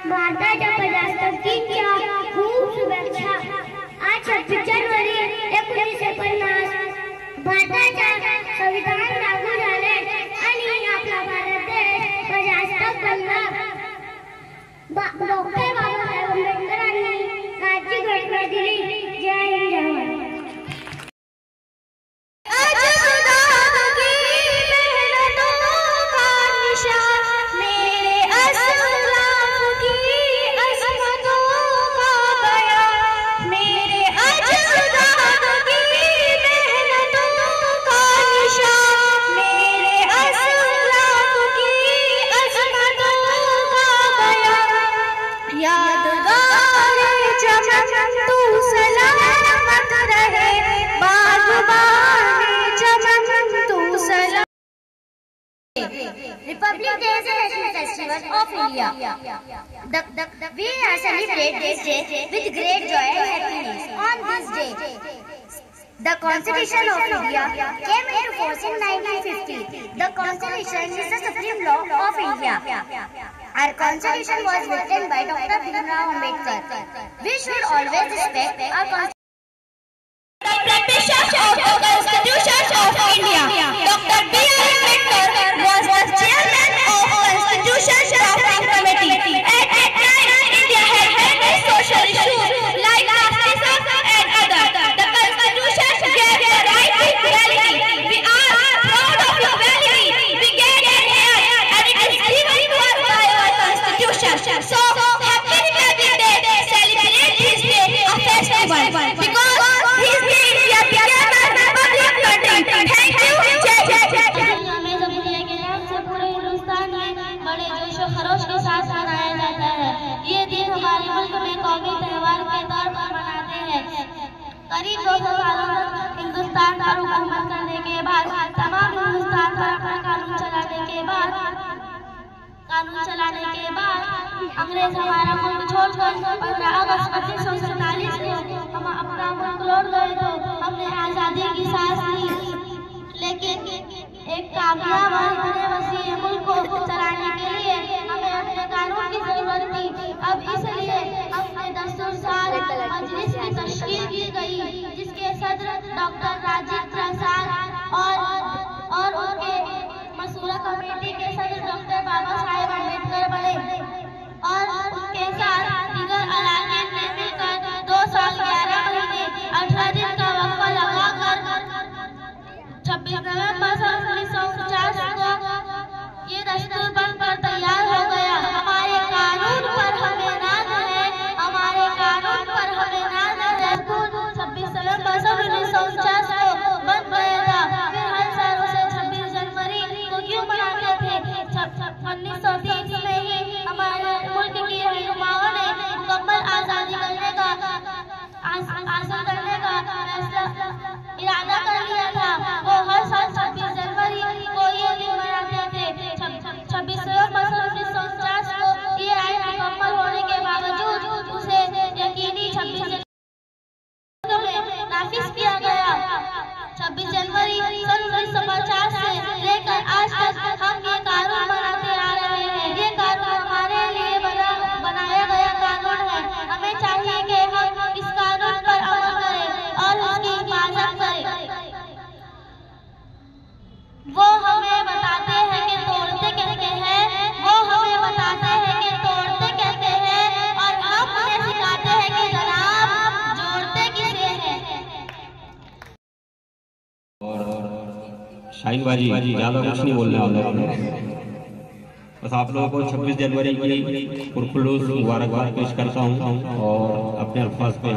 भारताच्या प्रजासत्ताकाच्या खूप शुभेच्छा। आज 26 जानेवारी 1950 भारताच्या संविधान लागू झाले आणि आपला भारत देश प्रजासत्ताक बनला। डॉक्टर बाबासाहेब आंबेडकरांनी राज्य घटना दिली। जय हिंद, जय Bharat. Republic Day is a national festival of India. We celebrate this day with great joy and happiness. On this day, the Constitution of India came into force in 1950. The Constitution is the supreme law of India. Our Constitution was written by Dr. Bhimrao Ambedkar. We should always respect our Constitution. The preparation of the Constitution of India. Dr. B.R. Ambedkar was the chairman of Constitution Drafting Committee. At that time, India had many social issues like casteism and others. The Constitution gave the right to equality. We are proud of equality. We get it here, and it is given to us by our Constitution. So, happy Republic Day! Celebrate this day a festival because this day India became a republic country. Thank you. बड़े जोश और खरोश के साथ मनाया जाता है। ये दिन हमारे मुल्क में कौमी त्योहार के तौर पर मनाते हैं। करीब 200 सालों तक हिंदुस्तान पर हुकूमत करने के बाद तमाम हिंदुस्तान पर अपना कानून चलाने के बाद अंग्रेज हमारा मुल्क छोड़कर 15 अगस्त 1947 को हम अपना मुल्क लौट गए तो हमने आज़ादी की सांस ली। लेकिन एक कामयाब और वसीह मुल्क को चलाने के लिए हमें अपने कानून की जरूरत थी। अब इसलिए अपने दस्तूरसाज मजलिस की तश्कील की गई, जिसके सदर डॉक्टर राजेंद्र प्रसाद और उनके मशूरा कमेटी के सदर डॉक्टर बाबा साहेब अम्बेडकर बने और उनके साथ दीगर अराकीन ने मिलकर 2 साल 11 महीने 18 दिन का वक्फा लगाकर 26 नवंबर 1949 को ये दस्तूर बनकर तैयार हो गया। हमारे कानून पर हमें नाज है, हमारे कानून पर हमें नाज है। 26 नवंबर 1949 को बन गया था। फिर हर साल उसे 26 जनवरी को क्यों मनाते थे? 1930 में ही हमारे मुल्क की रहनुमाओं ने मुकम्मल आज़ादी करने का हासिल करने का फैसला इरादा कर लिया था। वो हर साल 26 जनवरी को ये दिन मनाते थे। 26 नवंबर 1949 को ये आयन मुकम्मल होने के बावजूद उसे यकीनी 26 जनवरी में नाफिज किया गया। 26 जनवरी 1950 से लेकर आज तक हम ये कानून बनाते आ रहे हैं। ये कानून हमारे लिए बनाया गया कानून है। हमें चाहिए कि हम इस कानून पर अमल करें और उसकी हिफाजत करें। वो हमें बताते हैं कि तोड़ते कहते हैं, वो हमें बताते हैं कि तोड़ते कहते हैं, और हम उन्हें सिखाते हैं कि जनाब जोड़ते किसे हैं। और शाहीन बाजी ज़्यादा कुछ नहीं बोलने वाले, बस आप लोगों को 26 जनवरी की पुरखुलूस मुबारकबाद पेश करता हूँ और अपने अल्फाज पे